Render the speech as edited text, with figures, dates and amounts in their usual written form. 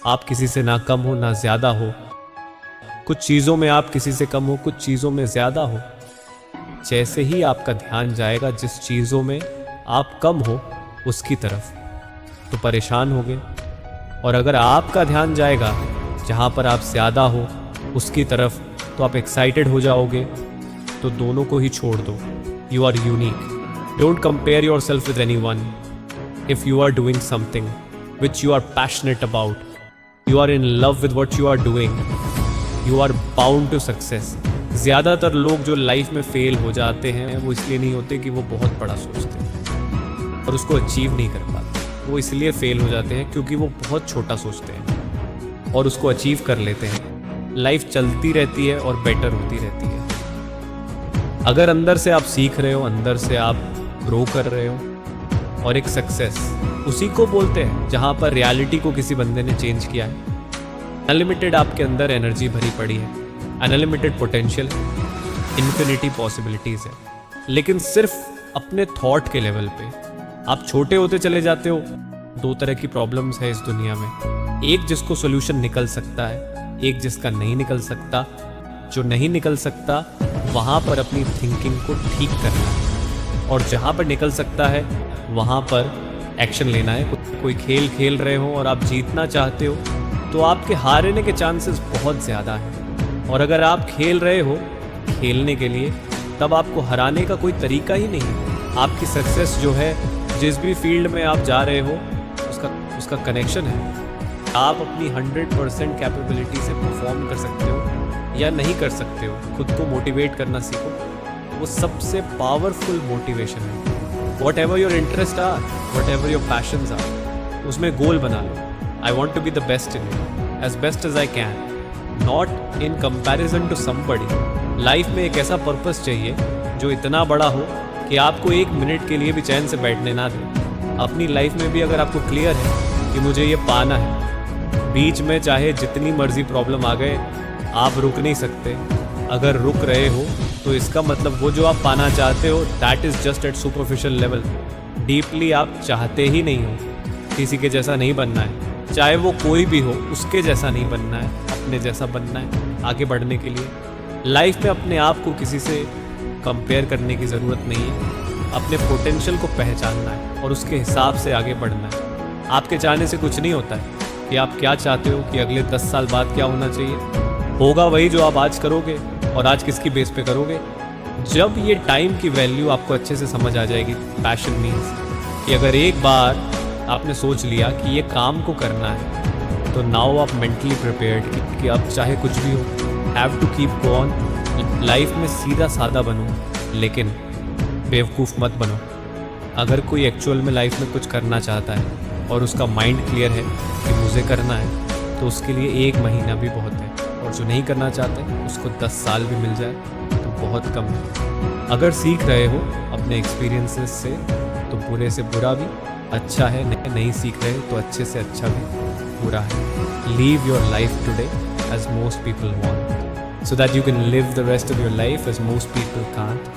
आप किसी से ना कम हो ना ज़्यादा हो। कुछ चीज़ों में आप किसी से कम हो, कुछ चीज़ों में ज़्यादा हो। जैसे ही आपका ध्यान जाएगा जिस चीज़ों में आप कम हो उसकी तरफ, तो परेशान होगे। और अगर आपका ध्यान जाएगा जहाँ पर आप ज़्यादा हो उसकी तरफ, तो आप एक्साइटेड हो जाओगे। तो दोनों को ही छोड़ दो। You are unique. Don't compare yourself with anyone. If you are doing something which you are passionate about, you are in love with what you are doing, you are bound to success. ज़्यादातर लोग जो life में fail हो जाते हैं वो इसलिए नहीं होते कि वो बहुत बड़ा सोचते हैं और उसको अचीव नहीं कर पाते। वो इसलिए फेल हो जाते हैं क्योंकि वो बहुत छोटा सोचते हैं और उसको अचीव कर लेते हैं। लाइफ चलती रहती है और बेटर होती रहती है। अगर अंदर से आप सीख रहे हो, अंदर से आप ग्रो कर रहे हो, और एक सक्सेस उसी को बोलते हैं जहाँ पर रियलिटी को किसी बंदे ने चेंज किया है। अनलिमिटेड आपके अंदर एनर्जी भरी पड़ी है, अनलिमिटेड पोटेंशियल, इन्फिनिटी पॉसिबिलिटीज़ है, लेकिन सिर्फ अपने थॉट के लेवल पे आप छोटे होते चले जाते हो। दो तरह की प्रॉब्लम्स है इस दुनिया में, एक जिसको सोल्यूशन निकल सकता है, एक जिसका नहीं निकल सकता। जो नहीं निकल सकता वहाँ पर अपनी थिंकिंग को ठीक करना है, और जहाँ पर निकल सकता है वहाँ पर एक्शन लेना है। कोई खेल खेल रहे हो और आप जीतना चाहते हो तो आपके हारने के चांसेस बहुत ज़्यादा हैं। और अगर आप खेल रहे हो खेलने के लिए, तब आपको हराने का कोई तरीका ही नहीं है। आपकी सक्सेस जो है, जिस भी फील्ड में आप जा रहे हो, उसका कनेक्शन है। आप अपनी 100% कैपेबिलिटी से परफॉर्म कर सकते हो या नहीं कर सकते हो। खुद को मोटिवेट करना सीखो, वो सबसे पावरफुल मोटिवेशन है। Whatever your interest are, whatever your passions are, उसमें गोल बना लो। I want to be the best in it, as best as I can, not in comparison to somebody. Life में एक ऐसा purpose चाहिए जो इतना बड़ा हो कि आपको एक मिनट के लिए भी चैन से बैठने ना दे। अपनी लाइफ में भी अगर आपको क्लियर है कि मुझे ये पाना है, बीच में चाहे जितनी मर्जी प्रॉब्लम आ गए, आप रुक नहीं सकते। अगर रुक रहे हो तो इसका मतलब वो जो आप पाना चाहते हो, that is just at superficial level. Deeply आप चाहते ही नहीं हो, किसी के जैसा नहीं बनना है, चाहे वो कोई भी हो, उसके जैसा नहीं बनना है, अपने जैसा बनना है आगे बढ़ने के लिए। लाइफ में अपने आप को किसी से कंपेयर करने की ज़रूरत नहीं है। अपने पोटेंशियल को पहचानना है और उसके हिसाब से आगे बढ़ना है। आपके चाहने से कुछ नहीं होता है कि आप क्या चाहते हो कि अगले 10 साल बाद क्या होना चाहिए। होगा वही जो आप आज करोगे, और आज किसकी बेस पे करोगे। जब ये टाइम की वैल्यू आपको अच्छे से समझ आ जाएगी, पैशन मीन्स कि अगर एक बार आपने सोच लिया कि ये काम को करना है, तो नाउ आप मेंटली प्रिपेयर्ड कि अब चाहे कुछ भी हो, have to keep go on. Life में सीधा सादा बनो, लेकिन बेवकूफ़ मत बनो। अगर कोई एक्चुअल में लाइफ में कुछ करना चाहता है और उसका माइंड क्लियर है कि मुझे करना है, तो उसके लिए 1 महीना भी बहुत है। और जो नहीं करना चाहते उसको 10 साल भी मिल जाए तो बहुत कम है। अगर सीख रहे हो अपने एक्सपीरियंसेस से, तो बुरे से बुरा भी अच्छा है। नहीं सीख रहे तो अच्छे से अच्छा भी बुरा है। Live your life today as most people want, so that you can live the rest of your life as most people can't.